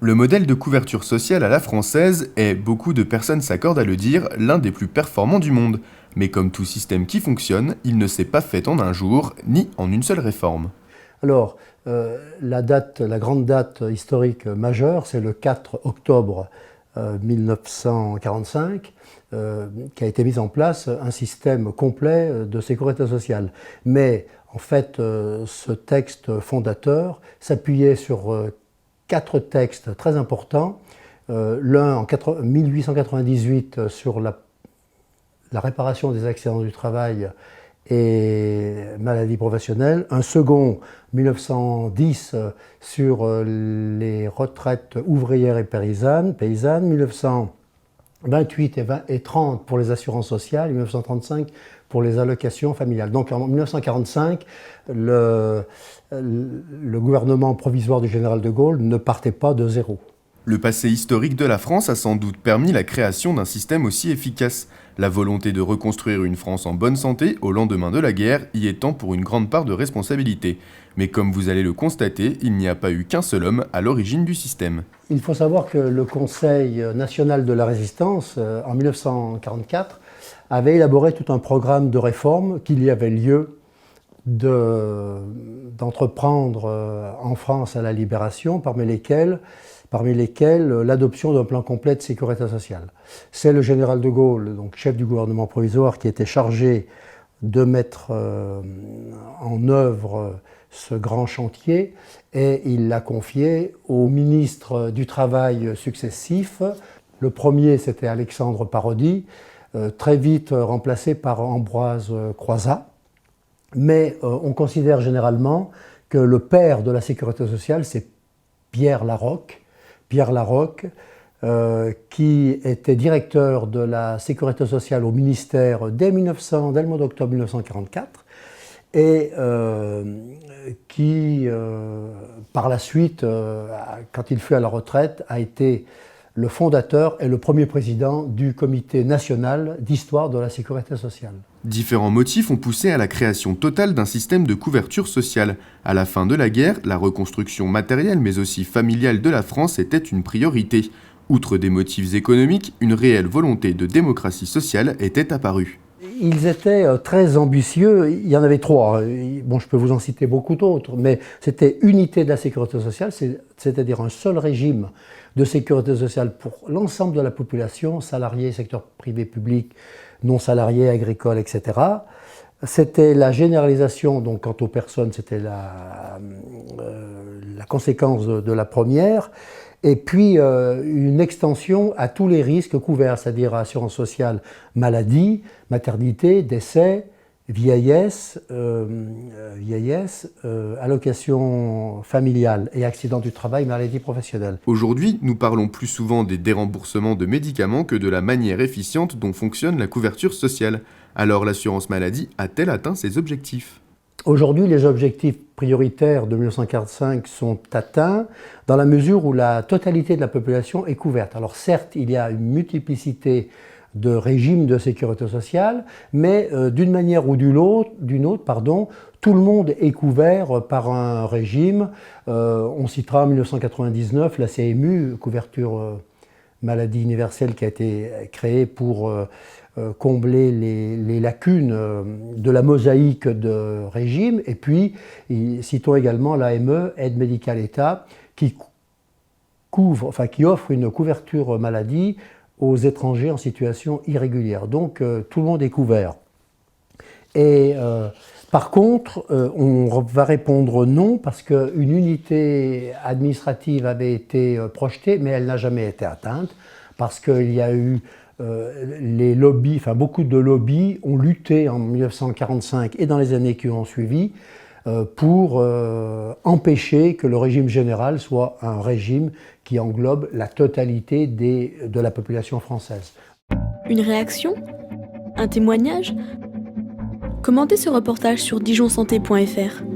Le modèle de couverture sociale à la française est, beaucoup de personnes s'accordent à le dire, l'un des plus performants du monde. Mais comme tout système qui fonctionne, il ne s'est pas fait en un jour, ni en une seule réforme. Alors, la grande date historique majeure, c'est le 4 octobre 1945, qui a été mis en place un système complet de sécurité sociale. Mais en fait, ce texte fondateur s'appuyait sur quatre textes très importants. L'un en 1898 sur la réparation des accidents du travail et maladies professionnelles, un second 1910 sur les retraites ouvrières et paysannes, 1928 et 30 pour les assurances sociales, et 1935 pour les allocations familiales. Donc en 1945, le gouvernement provisoire du général de Gaulle ne partait pas de zéro. Le passé historique de la France a sans doute permis la création d'un système aussi efficace. La volonté de reconstruire une France en bonne santé au lendemain de la guerre y étant pour une grande part de responsabilité. Mais comme vous allez le constater, il n'y a pas eu qu'un seul homme à l'origine du système. Il faut savoir que le Conseil national de la résistance, en 1944, avait élaboré tout un programme de réforme qu'il y avait lieu d'entreprendre en France à la Libération, parmi lesquels l'adoption d'un plan complet de sécurité sociale. C'est le général de Gaulle, donc chef du gouvernement provisoire, qui était chargé de mettre en œuvre ce grand chantier, et il l'a confié aux ministres du Travail successifs. Le premier, c'était Alexandre Parodi, très vite remplacé par Ambroise Croizat. Mais on considère généralement que le père de la sécurité sociale, c'est Pierre Laroque, qui était directeur de la sécurité sociale au ministère dès le mois d'octobre 1944, et qui, par la suite, quand il fut à la retraite, a été le fondateur et le premier président du Comité national d'histoire de la sécurité sociale. Différents motifs ont poussé à la création totale d'un système de couverture sociale. À la fin de la guerre, la reconstruction matérielle mais aussi familiale de la France était une priorité. Outre des motifs économiques, une réelle volonté de démocratie sociale était apparue. Ils étaient très ambitieux, il y en avait trois. Bon, je peux vous en citer beaucoup d'autres, mais c'était unité de la sécurité sociale, c'est-à-dire un seul régime de sécurité sociale pour l'ensemble de la population, salariés, secteur privé, public, non salariés, agricoles, etc. C'était la généralisation, donc quant aux personnes, c'était la conséquence de la première, et puis une extension à tous les risques couverts, c'est-à-dire assurance sociale, maladie, maternité, décès, vieillesse, allocation familiale et accident du travail, maladie professionnelle. Aujourd'hui, nous parlons plus souvent des déremboursements de médicaments que de la manière efficiente dont fonctionne la couverture sociale. Alors l'assurance maladie a-t-elle atteint ses objectifs ? Aujourd'hui, les objectifs prioritaires de 1945 sont atteints dans la mesure où la totalité de la population est couverte. Alors certes, il y a une multiplicité de régimes de sécurité sociale, mais d'une manière ou d'une autre, tout le monde est couvert par un régime. On citera en 1999 la CMU, couverture maladie universelle, qui a été créée pour combler les lacunes de la mosaïque de régimes. Et puis, citons également l'AME, Aide médicale État, qui offre une couverture maladie aux étrangers en situation irrégulière. Donc tout le monde est couvert. Et par contre, on va répondre non, parce qu'une unité administrative avait été projetée, mais elle n'a jamais été atteinte, parce qu'il y a eu les lobbies, beaucoup de lobbies ont lutté en 1945 et dans les années qui ont suivi pour empêcher que le régime général soit un régime qui englobe la totalité de la population française. Une réaction ? Un témoignage ? Commentez ce reportage sur dijonsanté.fr.